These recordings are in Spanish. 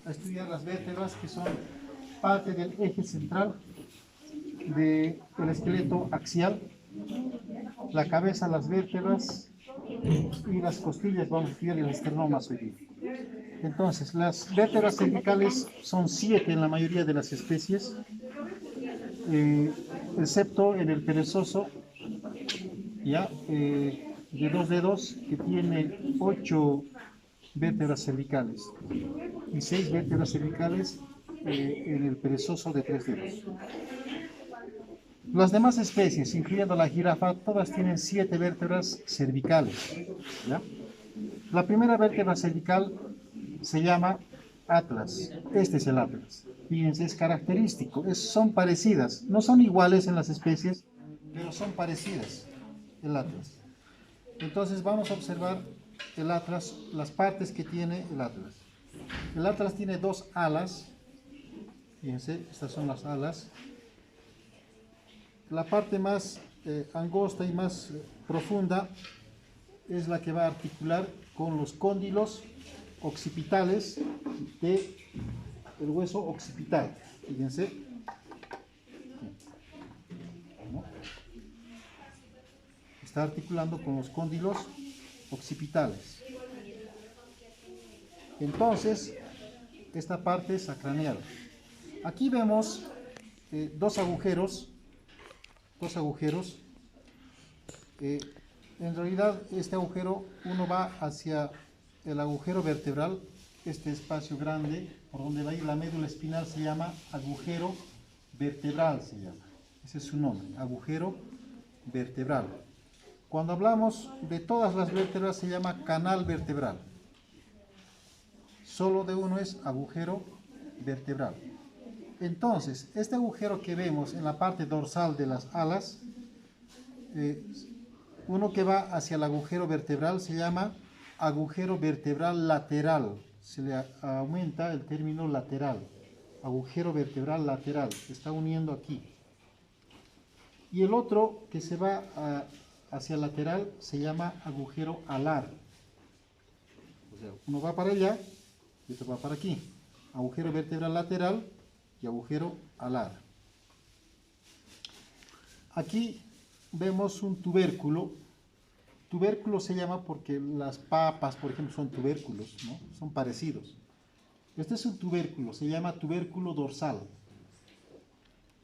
a estudiar las vértebras que son parte del eje central del esqueleto axial, la cabeza, las vértebras y las costillas. Vamos a estudiar el esternomas hoy día. Entonces, las vértebras cervicales son 7 en la mayoría de las especies, excepto en el perezoso, ya, de 2 dedos, que tiene 8 vértebras cervicales y 6 vértebras cervicales en el perezoso de 3 dedos. Las demás especies, incluyendo la jirafa, todas tienen 7 vértebras cervicales, ¿ya? La primera vértebra cervical se llama atlas. Este es el atlas. Fíjense, es característico, son parecidas. No son iguales en las especies, pero son parecidas, el atlas. Entonces vamos a observar el atlas, las partes que tiene el atlas. El atlas tiene 2 alas. Fíjense, estas son las alas. La parte más angosta y más profunda es la que va a articular con los cóndilos occipitales del hueso occipital. Fíjense. Está articulando con los cóndilos occipitales. Entonces, esta parte es acraneal. Aquí vemos dos agujeros. En realidad, este agujero, uno va hacia el agujero vertebral, este espacio grande, por donde va a ir la médula espinal, se llama agujero vertebral, se llama. Ese es su nombre, agujero vertebral. Cuando hablamos de todas las vértebras, se llama canal vertebral. Solo de uno es agujero vertebral. Entonces, este agujero que vemos en la parte dorsal de las alas, uno que va hacia el agujero vertebral se llama agujero vertebral lateral. Se le aumenta el término lateral. Agujero vertebral lateral. Se está uniendo aquí. Y el otro que se va hacia el lateral se llama agujero alar. O sea, uno va para allá y otro va para aquí. Agujero vertebral lateral y agujero alar. Aquí vemos un tubérculo. Tubérculo se llama porque las papas, por ejemplo, son tubérculos, ¿no? Son parecidos. Este es un tubérculo, se llama tubérculo dorsal.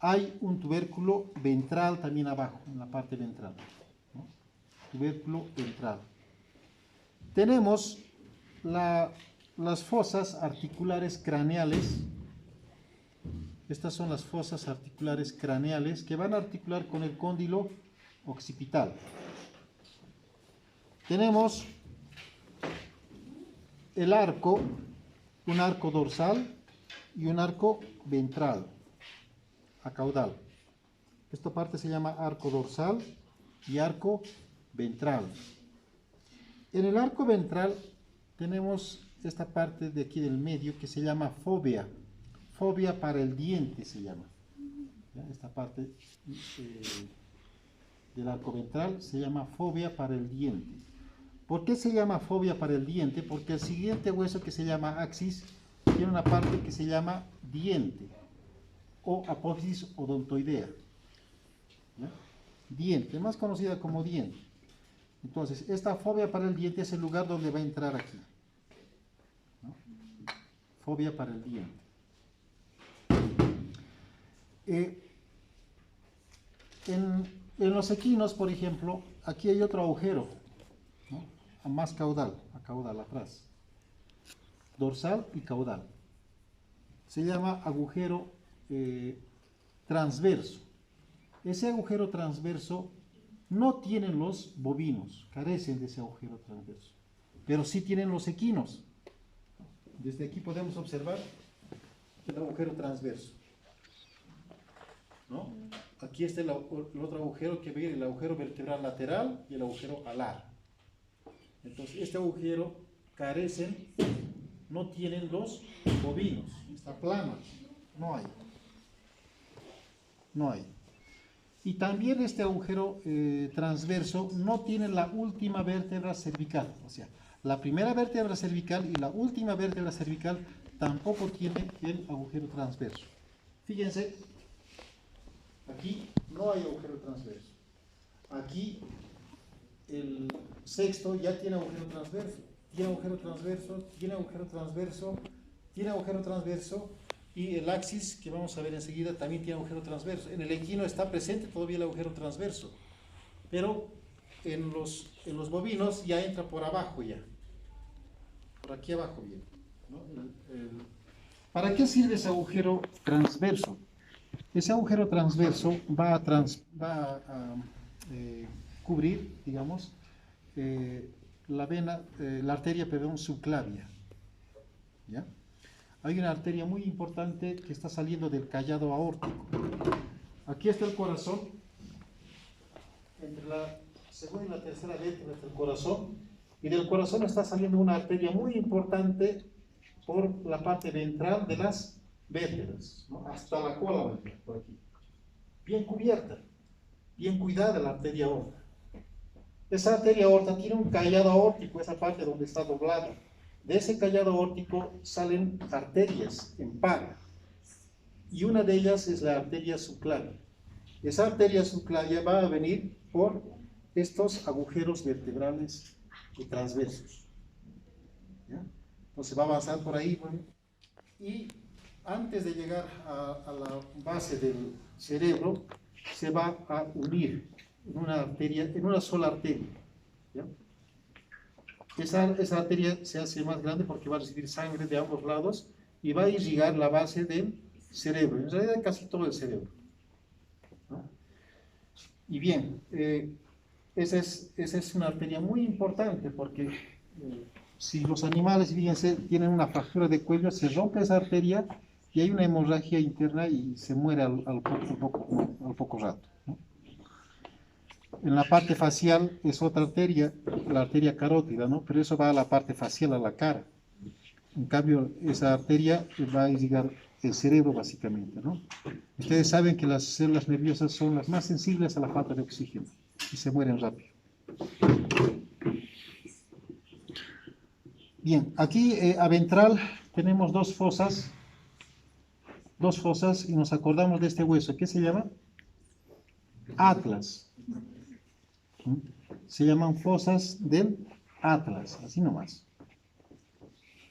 Hay un tubérculo ventral también abajo, en la parte ventral, ¿no? Tubérculo ventral. Tenemos las fosas articulares craneales. Estas son las fosas articulares craneales que van a articular con el cóndilo occipital. Tenemos el arco, un arco dorsal y un arco ventral, acaudal. Esta parte se llama arco dorsal y arco ventral. En el arco ventral tenemos esta parte de aquí del medio que se llama fóvea. Fóvea para el diente se llama. ¿Ya? Esta parte del arco ventral se llama fóvea para el diente. ¿Por qué se llama fóvea para el diente? Porque el siguiente hueso, que se llama axis, tiene una parte que se llama diente o apófisis odontoidea. ¿Ya? Diente, más conocida como diente. Entonces, esta fóvea para el diente es el lugar donde va a entrar aquí, ¿no? Fóvea para el diente. En los equinos, por ejemplo, aquí hay otro agujero, ¿no? Más caudal, a caudal atrás, dorsal y caudal. Se llama agujero transverso. Ese agujero transverso no tienen los bovinos, carecen de ese agujero transverso, pero sí tienen los equinos. Desde aquí podemos observar el agujero transverso, ¿no? Aquí está el otro agujero que ve el agujero vertebral lateral y el agujero alar. Entonces, este agujero carecen, no tienen los bovinos, está plana, no hay. No hay. Y también este agujero transverso no tiene la última vértebra cervical, o sea, la primera vértebra cervical y la última vértebra cervical tampoco tiene el agujero transverso. Fíjense, aquí no hay agujero transverso. Aquí el sexto ya tiene agujero transverso. Tiene agujero transverso, tiene agujero transverso, tiene agujero transverso, y el axis, que vamos a ver enseguida, también tiene agujero transverso. En el equino está presente todavía el agujero transverso, pero en los bovinos ya entra por abajo ya. Por aquí abajo viene, ¿no? ¿Para qué sirve ese agujero transverso? Ese agujero transverso va a cubrir, digamos, la vena, la arteria, perdón, subclavia. ¿Ya? Hay una arteria muy importante que está saliendo del callado aórtico. Aquí está el corazón, entre la segunda y la tercera vértebra está el corazón, y del corazón está saliendo una arteria muy importante por la parte ventral de las vértebras, ¿no? Hasta la cola, por aquí. Bien cubierta, bien cuidada la arteria aorta. Esa arteria aorta tiene un callado aórtico, esa parte donde está doblada. De ese callado aórtico salen arterias en par, y una de ellas es la arteria subclavia. Esa arteria subclavia va a venir por estos agujeros vertebrales y transversos. ¿Ya? Entonces va a avanzar por ahí, bueno, y antes de llegar a la base del cerebro, se va a unir en una arteria, en una sola arteria. ¿Ya? Esa arteria se hace más grande porque va a recibir sangre de ambos lados y va a irrigar la base del cerebro, en realidad casi todo el cerebro, ¿no? Y bien, esa es una arteria muy importante porque si los animales, fíjense, tienen una fractura de cuello, se rompe esa arteria y hay una hemorragia interna y se muere al poco rato, ¿no? En la parte facial es otra arteria, la arteria carótida, ¿no? Pero eso va a la parte facial, a la cara. En cambio, esa arteria va a irrigar el cerebro básicamente, ¿no? Ustedes saben que las células nerviosas son las más sensibles a la falta de oxígeno y se mueren rápido. Bien, aquí a ventral tenemos dos fosas y nos acordamos de este hueso. ¿Qué se llama? Atlas. Se llaman fosas del Atlas, así nomás.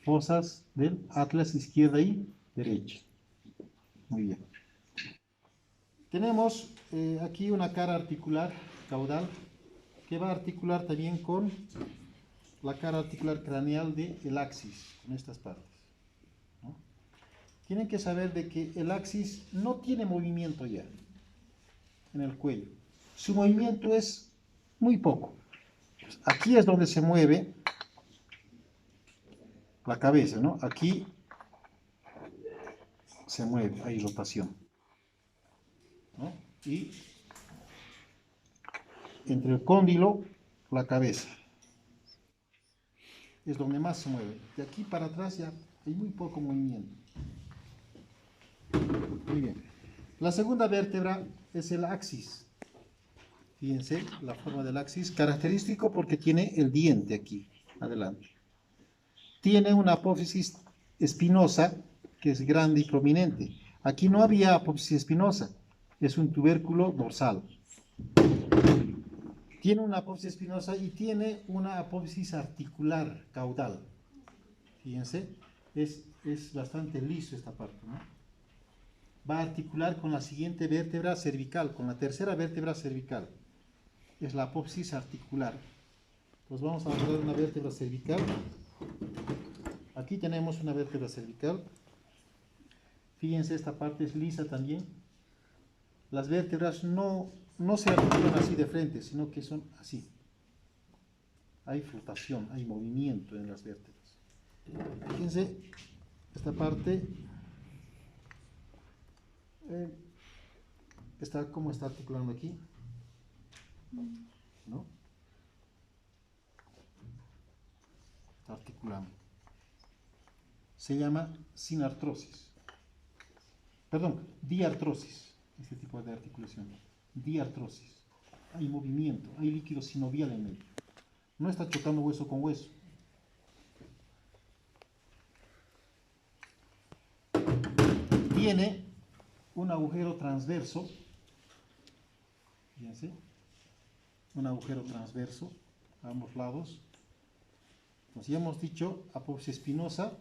Fosas del Atlas izquierda y derecha. Muy bien. Tenemos aquí una cara articular caudal que va a articular también con la cara articular craneal del axis, con estas partes, ¿no? Tienen que saber de que el axis no tiene movimiento ya en el cuello. Su movimiento es muy poco. Aquí es donde se mueve la cabeza, ¿no? Aquí se mueve, hay rotación, ¿no? Y entre el cóndilo, la cabeza, es donde más se mueve. De aquí para atrás ya hay muy poco movimiento. Muy bien. La segunda vértebra es el axis. Fíjense la forma del axis, característico porque tiene el diente aquí, adelante. Tiene una apófisis espinosa que es grande y prominente. Aquí no había apófisis espinosa, es un tubérculo dorsal. Tiene una apófisis espinosa y tiene una apófisis articular caudal. Fíjense, es bastante liso esta parte, ¿no? Va a articular con la siguiente vértebra cervical, con la tercera vértebra cervical. Es la apófisis articular. Pues vamos a hablar de una vértebra cervical. Aquí tenemos una vértebra cervical. Fíjense, esta parte es lisa también. Las vértebras no se articulan así de frente, sino que son así. Hay flotación, hay movimiento en las vértebras. Fíjense, esta parte ¿cómo está articulando aquí? ¿No? Está articulando. Se llama sinartrosis. Perdón, diartrosis. Este tipo de articulación. Diartrosis. Hay movimiento, hay líquido sinovial en medio. No está chocando hueso con hueso. tiene un agujero transverso, fíjense, un agujero transverso a ambos lados. Entonces ya hemos dicho apófisis espinosa,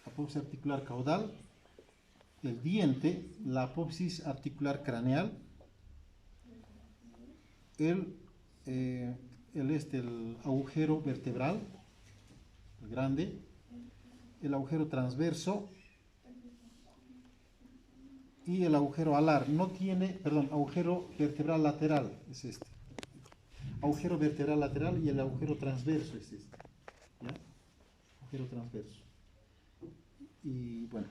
apófisis articular caudal, el diente, la apófisis articular craneal, el agujero vertebral, el grande, el agujero transverso y el agujero alar. No tiene, perdón, agujero vertebral lateral es este. Agujero vertebral lateral y el agujero transverso es este. ¿Ya? Agujero transverso. Y bueno,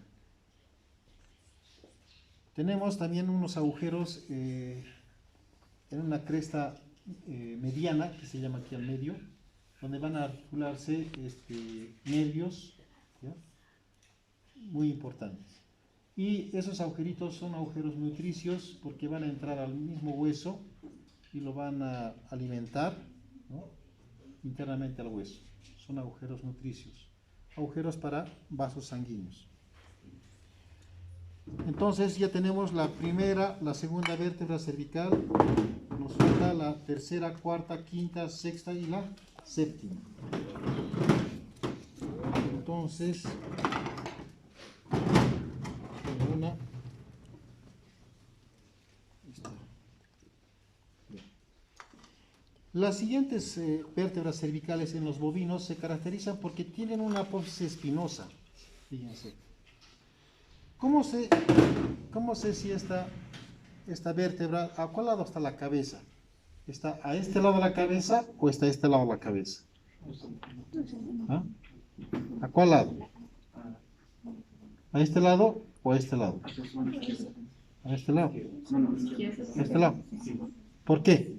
tenemos también unos agujeros en una cresta mediana, que se llama aquí al medio, donde van a articularse nervios, ¿ya? Muy importantes. Y esos agujeritos son agujeros nutricios porque van a entrar al mismo hueso y lo van a alimentar, ¿no?, internamente al hueso. Son agujeros nutricios, agujeros para vasos sanguíneos. Entonces ya tenemos la primera, la segunda vértebra cervical, nos falta la tercera, cuarta, quinta, sexta y la séptima. Entonces, tengo una. Las siguientes vértebras cervicales en los bovinos se caracterizan porque tienen una apófisis espinosa. Fíjense. ¿Cómo sé si esta vértebra, a cuál lado está la cabeza? ¿Está a este lado de la cabeza o está a este lado de la cabeza? ¿Ah? ¿A cuál lado? ¿A este lado o a este lado? ¿A este lado? ¿A este lado? ¿Por qué?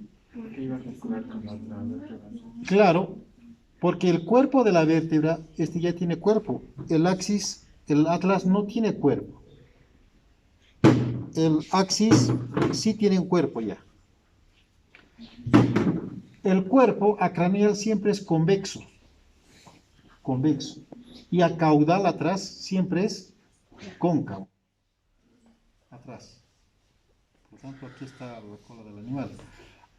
Claro, porque el cuerpo de la vértebra, ya tiene cuerpo. El atlas no tiene cuerpo. El axis sí tiene un cuerpo ya. El cuerpo acraneal siempre es convexo. Convexo. Y a caudal atrás siempre es cóncavo. Atrás. Por tanto, aquí está la cola del animal.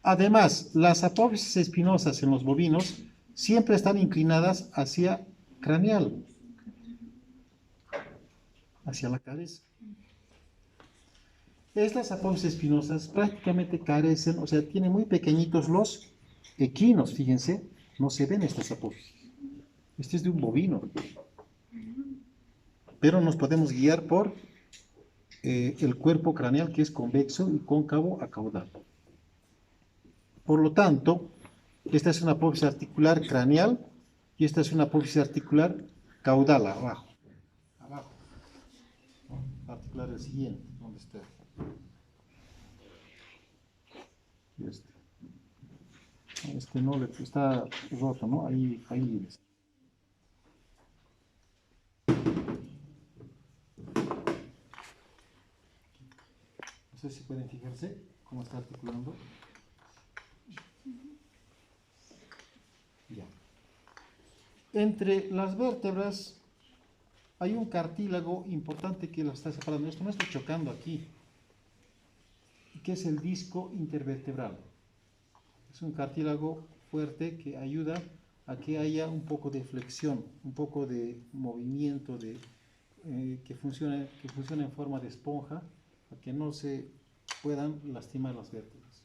Además, las apófisis espinosas en los bovinos siempre están inclinadas hacia craneal, hacia la cabeza. Estas apófisis espinosas prácticamente carecen, o sea, tienen muy pequeñitos los equinos, fíjense, no se ven estas apófisis. Este es de un bovino. Pero nos podemos guiar por el cuerpo craneal, que es convexo y cóncavo a caudal. Por lo tanto, esta es una apófisis articular craneal y esta es una apófisis articular caudal, abajo. Abajo. ¿No? Articular el siguiente, ¿dónde está? Este no le está roto, ¿no? Ahí está. No sé si pueden fijarse cómo está articulando. Ya. Entre las vértebras hay un cartílago importante que lo está separando. Esto no está chocando aquí, que es el disco intervertebral. Es un cartílago fuerte que ayuda a que haya un poco de flexión, un poco de movimiento, que funcione en forma de esponja, para que no se puedan lastimar las vértebras.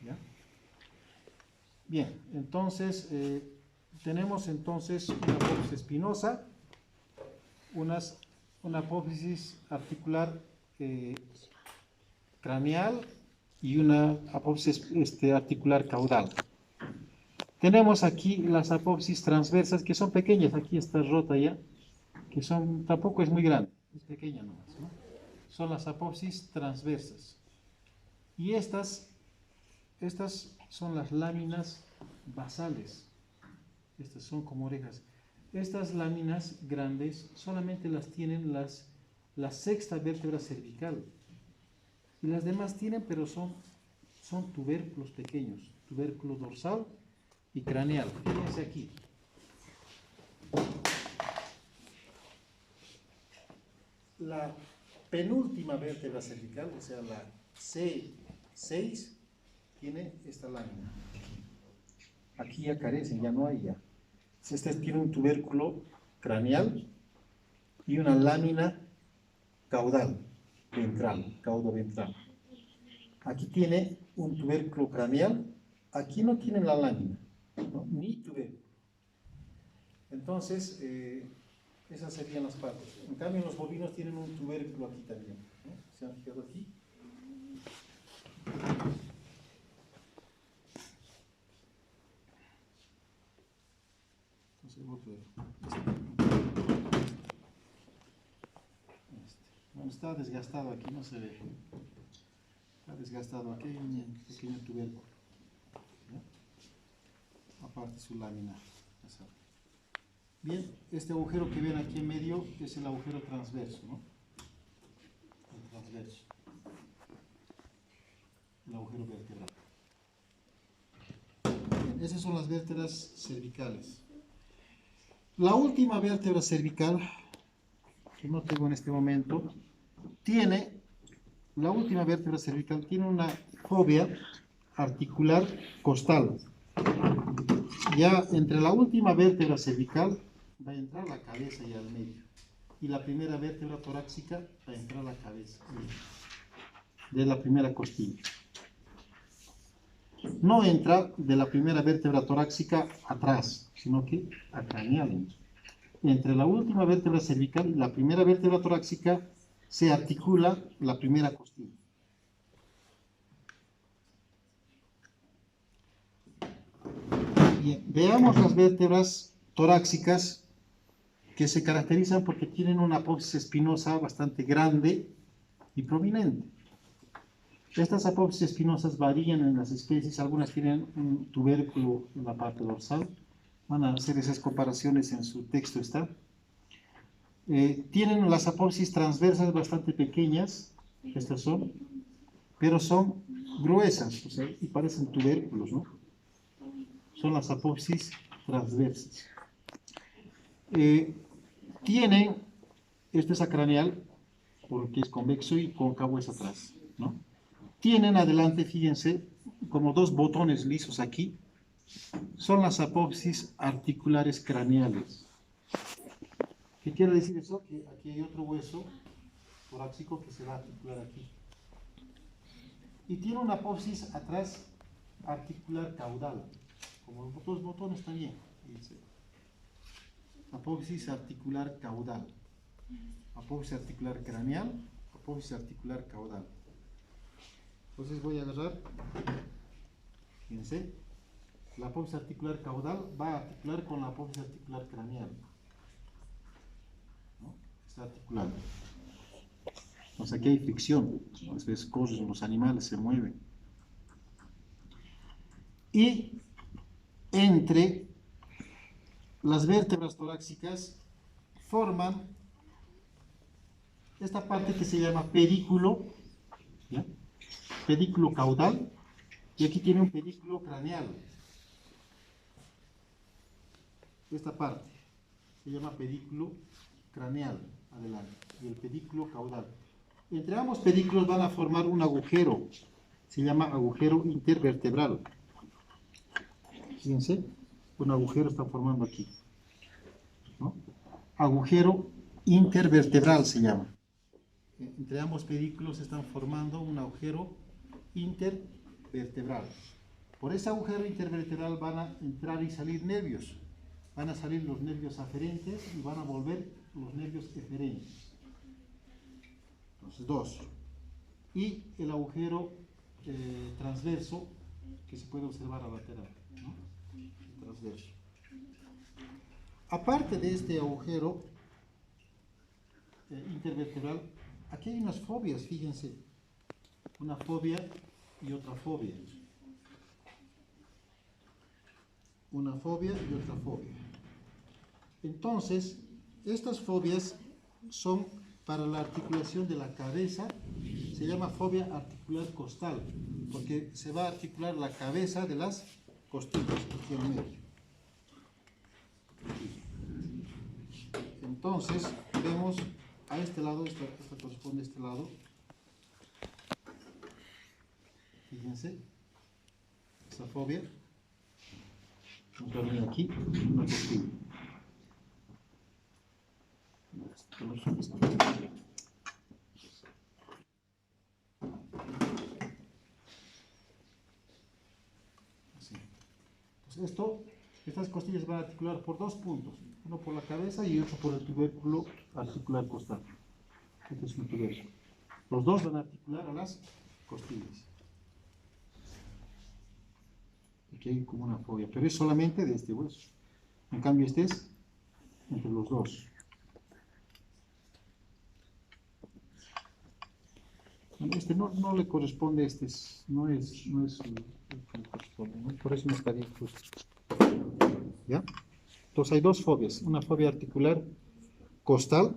¿Ya? Bien, entonces tenemos entonces una apófisis espinosa, una apófisis articular craneal y una apófisis articular caudal. Tenemos aquí las apófisis transversas, que son pequeñas. Aquí está rota ya, que tampoco es muy grande, es pequeña nomás, ¿no? Son las apófisis transversas. Y estas son las láminas basales. Estas son como orejas. Estas láminas grandes solamente las tienen la sexta vértebra cervical. Y las demás tienen, pero son tubérculos pequeños. Tubérculo dorsal y craneal. Fíjense aquí. penúltima vértebra cervical, o sea, la C6, tiene esta lámina. Aquí ya carecen, ya no hay ya. Este tiene un tubérculo craneal y una lámina caudal, ventral, caudo ventral. Aquí tiene un tubérculo craneal, aquí no tiene la lámina, ¿no? Ni tubérculo. Entonces, esas serían las partes. En cambio, los bovinos tienen un tubérculo aquí también, ¿no? ¿Se han fijado aquí? Entonces, bueno, está desgastado aquí, no se ve. Está desgastado aquí, hay un pequeño tubérculo, ¿no? Aparte su lámina. Bien, este agujero que ven aquí en medio es el agujero transverso, ¿no? El transverso. El agujero vertebral. Bien, esas son las vértebras cervicales. La última vértebra cervical, que no tengo en este momento, la última vértebra cervical tiene una fobia articular costal. Ya entre la última vértebra cervical va a entrar la cabeza y al medio. Y la primera vértebra torácica va a entrar la cabeza de la primera costilla. No entra de la primera vértebra torácica atrás, sino que a craneal. Entre la última vértebra cervical y la primera vértebra torácica se articula la primera costilla. Bien, veamos las vértebras torácicas que se caracterizan porque tienen una apófisis espinosa bastante grande y prominente. Estas apófisis espinosas varían en las especies, algunas tienen un tubérculo en la parte dorsal, van a hacer esas comparaciones en su texto, está. Tienen las apófisis transversas bastante pequeñas, estas son, pero son gruesas, o sea, y parecen tubérculos, ¿no? Son las apófisis transversas. Tienen, este es acraneal, porque es convexo y cóncavo es atrás, ¿no? Tienen adelante, fíjense, como dos botones lisos aquí, son las apófisis articulares craneales. ¿Qué quiere decir eso? Que aquí hay otro hueso torácico que se va a articular aquí. Y tiene una apófisis atrás articular caudal, como los dos botones también. Fíjense. Apófisis articular caudal, apófisis articular craneal, apófisis articular caudal. Entonces voy a agarrar, fíjense, la apófisis articular caudal va a articular con la apófisis articular craneal, ¿no? Está articulando. Entonces aquí hay fricción, a veces corren los animales, se mueven. Y entre las vértebras torácicas forman esta parte que se llama pedículo, ¿ya? Pedículo caudal, y aquí tiene un pedículo craneal. Esta parte se llama pedículo craneal, adelante, y el pedículo caudal. Entre ambos pedículos van a formar un agujero, se llama agujero intervertebral. Fíjense, un agujero está formando aquí, ¿no? Agujero intervertebral se llama. Entre ambos pedículos están formando un agujero intervertebral. Por ese agujero intervertebral van a entrar y salir nervios. Van a salir los nervios aferentes y van a volver los nervios eferentes. Entonces, dos. Y el agujero transverso que se puede observar a lateral, ¿no? Transverso. Aparte de este agujero intervertebral, aquí hay unas fobias, fíjense. Una fobia y otra fobia. Una fobia y otra fobia. Entonces, estas fobias son para la articulación de la cabeza, se llama fobia articular costal, porque se va a articular la cabeza de las costillas, aquí en medio. Entonces, vemos a este lado, esta corresponde a este lado. Fíjense, esa fobia. Otra línea aquí, una costilla. Así. Pues estas costillas van a articular por dos puntos, uno por la cabeza y otro por el tubérculo articular costal. Este es un tubérculo. Los dos van a articular a las costillas. Aquí hay como una fobia, pero es solamente de este hueso. En cambio, este es entre los dos. Este no le corresponde, no es el que le corresponde, ¿no? Por eso no está bien justo. ¿Ya? Entonces hay dos fobias, una fobia articular costal,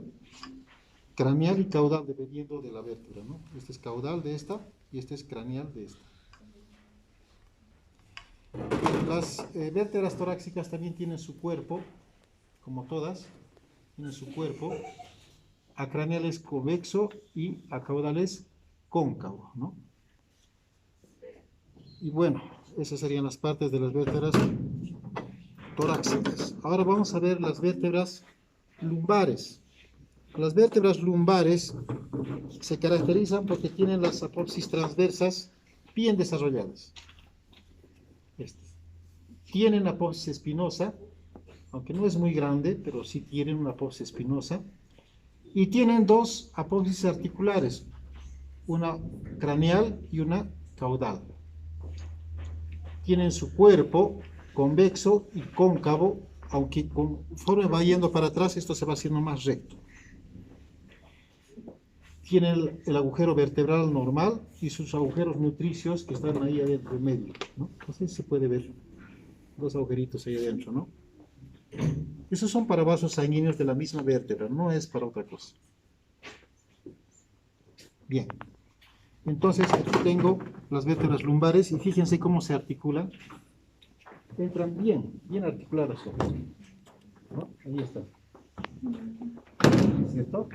craneal y caudal, dependiendo de la vértebra, ¿no? Este es caudal de esta y este es craneal de esta. Las vértebras torácicas también tienen su cuerpo, como todas, tienen su cuerpo. Acraneal es convexo y acaudal es cóncavo, ¿no? Y bueno, esas serían las partes de las vértebras torácicas. Ahora vamos a ver las vértebras lumbares. Las vértebras lumbares se caracterizan porque tienen las apófisis transversas bien desarrolladas. Tienen apófisis espinosa, aunque no es muy grande, pero sí tienen una apófisis espinosa. Y tienen dos apófisis articulares, una craneal y una caudal. Tienen su cuerpo convexo y cóncavo, aunque conforme va yendo para atrás, esto se va haciendo más recto. Tienen el agujero vertebral normal y sus agujeros nutricios que están ahí adentro, en medio, ¿no? Entonces se puede ver dos agujeritos ahí adentro, ¿no? Esos son para vasos sanguíneos de la misma vértebra, no es para otra cosa. Bien. Entonces aquí tengo las vértebras lumbares y fíjense cómo se articulan. Entran bien articuladas, ¿no? Ahí está. ¿Cierto?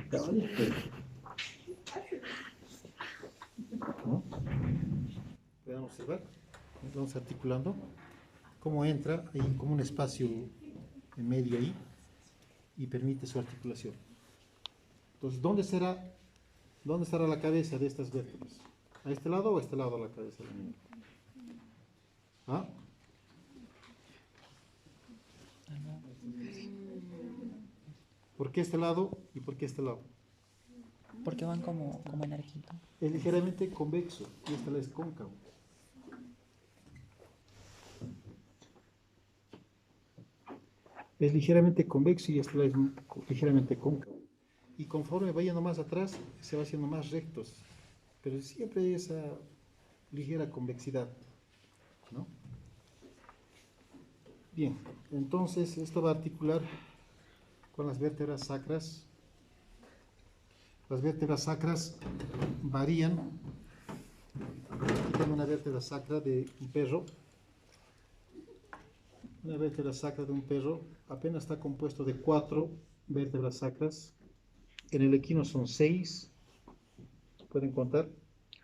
¿No? Pueden observar, vamos articulando cómo entra, hay como un espacio en medio ahí y permite su articulación. Entonces, ¿dónde estará la cabeza de estas vértebras? ¿A este lado o a este lado la cabeza del niño? ¿Ah? ¿Por qué este lado y por qué este lado? Porque van como en arquito. Es ligeramente convexo y esta es cóncavo. Es ligeramente convexo y esta es ligeramente cóncavo. Y conforme va yendo más atrás, se va haciendo más rectos. Pero siempre hay esa ligera convexidad, ¿no? Bien, entonces esto va a articular con las vértebras sacras. Las vértebras sacras varían. Tengo una vértebra sacra de un perro. Una vértebra sacra de un perro apenas está compuesto de 4 vértebras sacras. En el equino son 6. Pueden contar.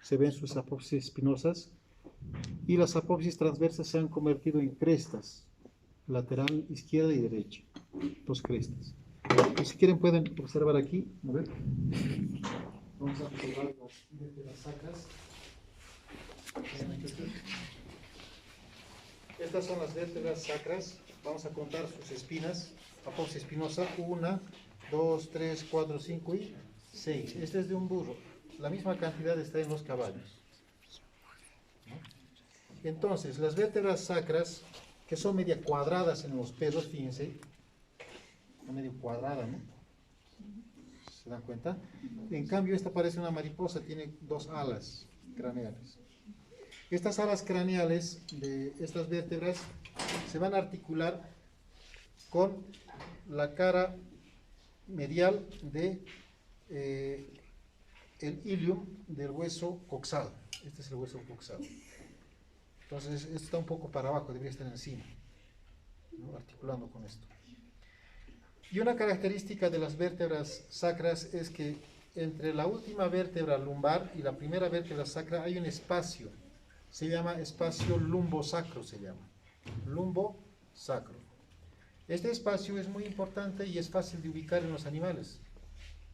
Se ven sus apófisis espinosas. Y las apófisis transversas se han convertido en crestas. Lateral izquierda y derecha. 2 crestas. Y si quieren pueden observar aquí. A ver. Vamos a observar las vértebras sacras. Estas son las vértebras sacras. Vamos a contar sus espinas. Apófisis espinosa. 1, 2, 3, 4, 5 y 6. Este es de un burro. La misma cantidad está en los caballos. Entonces, las vértebras sacras, que son media cuadradas en los perros, fíjense. Medio cuadrada, ¿no? ¿Se dan cuenta? En cambio, esta parece una mariposa, tiene 2 alas craneales. Estas alas craneales de estas vértebras se van a articular con la cara medial de el ilium del hueso coxal. Este es el hueso coxal. Entonces, esto está un poco para abajo, debería estar encima, ¿no? Articulando con esto. Y una característica de las vértebras sacras es que entre la última vértebra lumbar y la primera vértebra sacra hay un espacio. Se llama espacio lumbosacro, se llama. Lumbosacro. Este espacio es muy importante y es fácil de ubicar en los animales.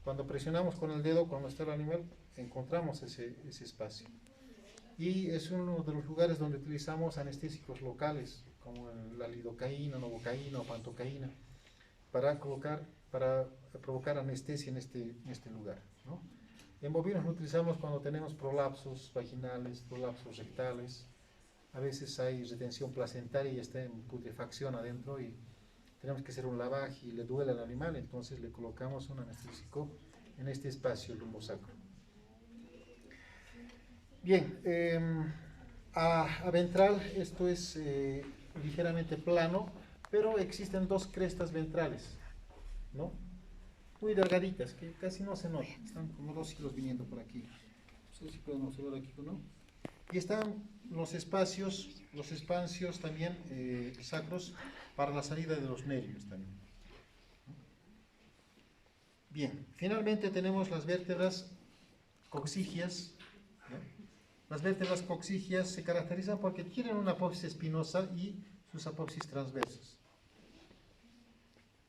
Cuando presionamos con el dedo, cuando está el animal, encontramos ese espacio. Y es uno de los lugares donde utilizamos anestésicos locales, como la lidocaína, novocaína o pantocaína, para provocar anestesia en este lugar, ¿no? En bovinos lo utilizamos cuando tenemos prolapsos vaginales, prolapsos rectales. A veces hay retención placentaria y está en putrefacción adentro y tenemos que hacer un lavaje y le duele al animal, entonces le colocamos un anestésico en este espacio lumbosacro. Bien, a ventral esto es ligeramente plano, pero existen dos crestas ventrales, ¿no? Muy delgaditas, que casi no se notan, están como dos hilos viniendo por aquí. No sé si pueden observar aquí, ¿no? Y están los espacios también sacros para la salida de los nervios también. Bien, finalmente tenemos las vértebras coxígeas, ¿no? Las vértebras coxígeas se caracterizan porque tienen una apófisis espinosa y sus apófisis transversas.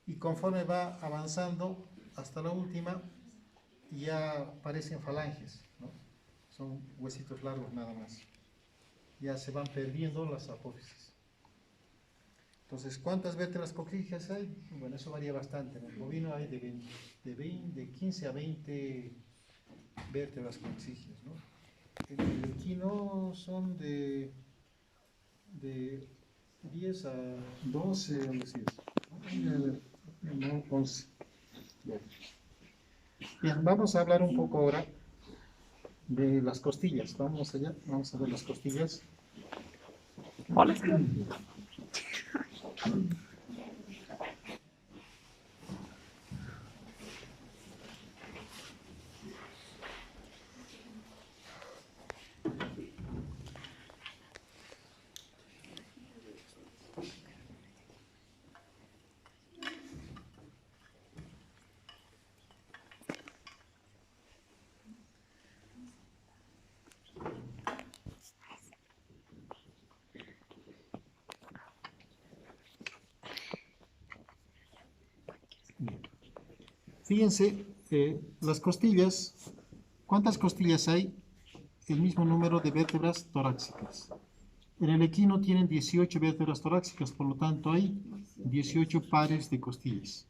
Y conforme va avanzando hasta la última, ya aparecen falanges, ¿no? Son huesitos largos nada más. Ya se van perdiendo las apófisis. Entonces, ¿cuántas vértebras coxígeas hay? Bueno, eso varía bastante. En el bovino hay de 15 a 20 vértebras coxígeas, ¿no? En el equino son de 10 a 12, algo así es. No, 11. Bien, vamos a hablar un poco ahora de las costillas. Vamos allá, vamos a ver las costillas. Hola. Fíjense, las costillas, ¿cuántas costillas hay? El mismo número de vértebras torácicas. En el equino tienen 18 vértebras torácicas, por lo tanto hay 18 pares de costillas.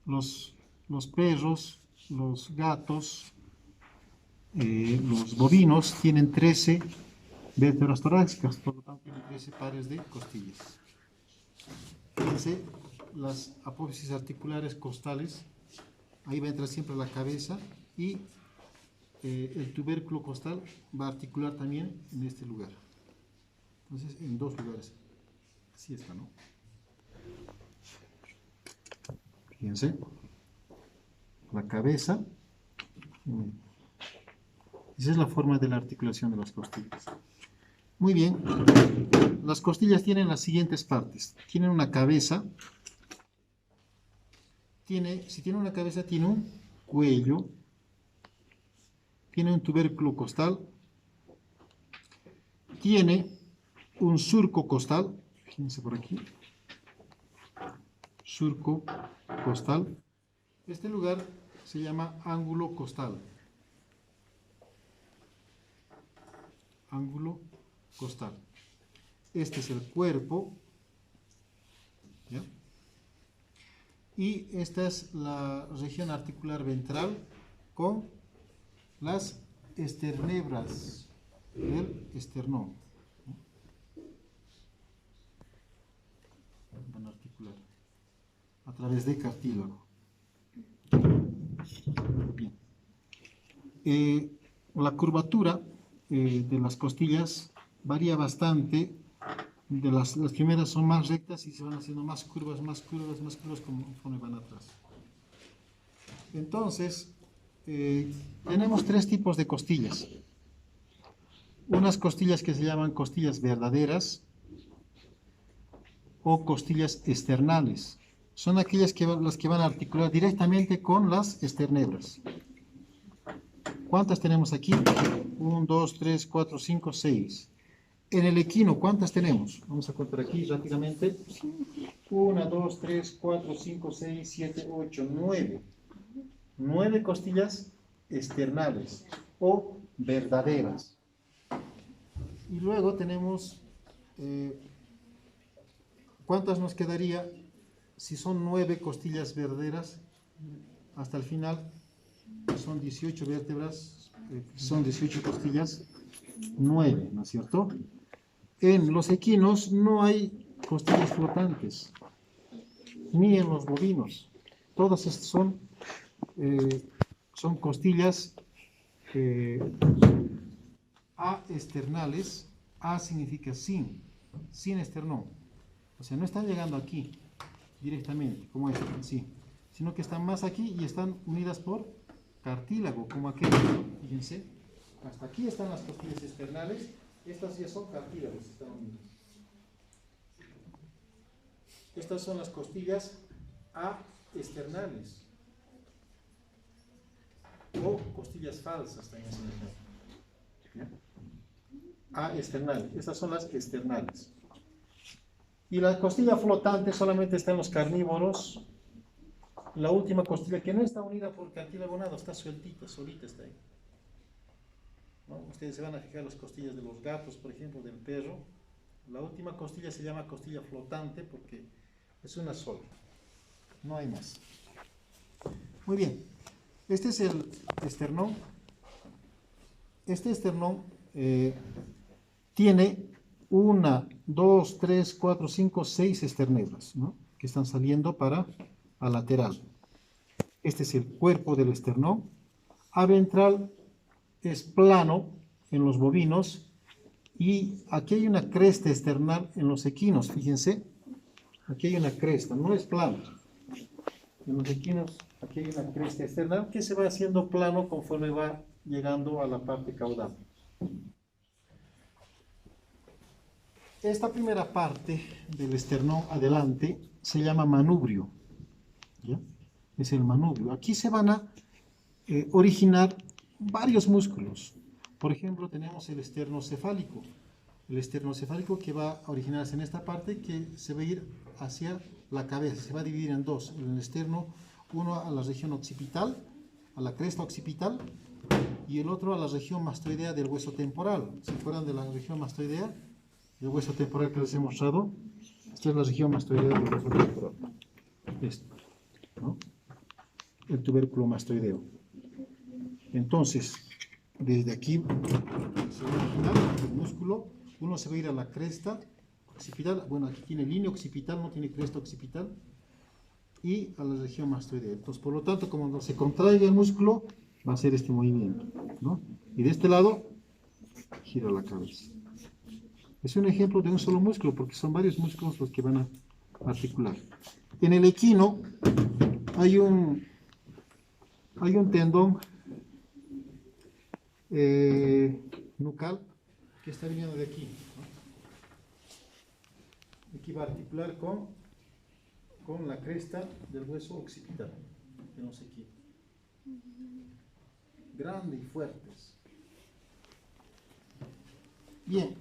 Los perros, los gatos, los bovinos tienen 13 vértebras torácicas, por lo tanto tienen 13 pares de costillas. Fíjense, las apófisis articulares costales, ahí va a entrar siempre la cabeza y el tubérculo costal va a articular también en este lugar. Entonces, en dos lugares. Así está, ¿no? Fíjense, la cabeza. Esa es la forma de la articulación de las costillas. Muy bien, las costillas tienen las siguientes partes. Tienen una cabeza. Si tiene una cabeza, tiene un cuello, tiene un tubérculo costal, tiene un surco costal, fíjense por aquí, surco costal. Este lugar se llama ángulo costal. Ángulo costal. Este es el cuerpo, ¿ya? Y esta es la región articular ventral con las esternebras del esternón. Van a articular a través de cartílago. Bien. La curvatura de las costillas varía bastante. Las primeras son más rectas y se van haciendo más curvas conforme van atrás. Entonces, tenemos tres tipos de costillas. Unas costillas que se llaman costillas verdaderas o costillas externales. son aquellas las que van a articular directamente con las esternebras. ¿Cuántas tenemos aquí? 1, 2, 3, 4, 5, 6. En el equino, ¿cuántas tenemos? Vamos a contar aquí rápidamente. 1, 2, 3, 4, 5, 6, 7, 8, 9. 9 costillas externales o verdaderas. Y luego tenemos, ¿cuántas nos quedaría si son 9 costillas verdaderas hasta el final? Son 18 vértebras, son 18 costillas, 9, ¿no es cierto? En los equinos no hay costillas flotantes, ni en los bovinos. Todas estas son costillas aesternales. A significa sin esternón. O sea, no están llegando aquí directamente, como esta, así, sino que están más aquí y están unidas por cartílago, como aquello. Fíjense, hasta aquí están las costillas externales, estas ya son cartílagos, están unidas. Estas son las costillas aesternales o costillas falsas también se llaman. Aesternales, estas son las externales. Y la costilla flotante solamente está en los carnívoros. La última costilla que no está unida por cartílago nada, está sueltita, solita está ahí. ¿No? Ustedes se van a fijar las costillas de los gatos, por ejemplo, del perro. La última costilla se llama costilla flotante porque es una sola, no hay más. Muy bien, este es el esternón. Este esternón tiene 1, 2, 3, 4, 5, 6 esternebras, ¿no? Que están saliendo para a lateral. Este es el cuerpo del esternón. A ventral es plano en los bovinos y aquí hay una cresta esternal en los equinos, fíjense. Aquí hay una cresta, no es plano. En los equinos aquí hay una cresta external que se va haciendo plano conforme va llegando a la parte caudal. Esta primera parte del esternón adelante se llama manubrio. ¿Ya? Es el manubrio. Aquí se van a originar varios músculos. Por ejemplo, tenemos el esternocefálico. El esternocefálico que va a originarse en esta parte, que se va a ir hacia la cabeza. Se va a dividir en dos. El externo, uno a la región occipital, a la cresta occipital, y el otro a la región mastoidea del hueso temporal. ¿Se acuerdan de la región mastoidea? El hueso temporal que les he mostrado. Esta es la región mastoidea del hueso temporal. Esto, ¿no? El tubérculo mastoideo. Entonces, desde aquí se va a originar el músculo. Uno se va a ir a la cresta occipital. Bueno, aquí tiene línea occipital, no tiene cresta occipital. Y a la región mastoidea. Entonces, por lo tanto, como se contraiga el músculo, va a hacer este movimiento, ¿no? Y de este lado, gira la cabeza. Es un ejemplo de un solo músculo, porque son varios músculos los que van a articular. En el equino hay un tendón nucal que está viniendo de aquí, ¿no? Aquí va a articular con la cresta del hueso occipital. Tenemos aquí. Grandes y fuertes. Bien.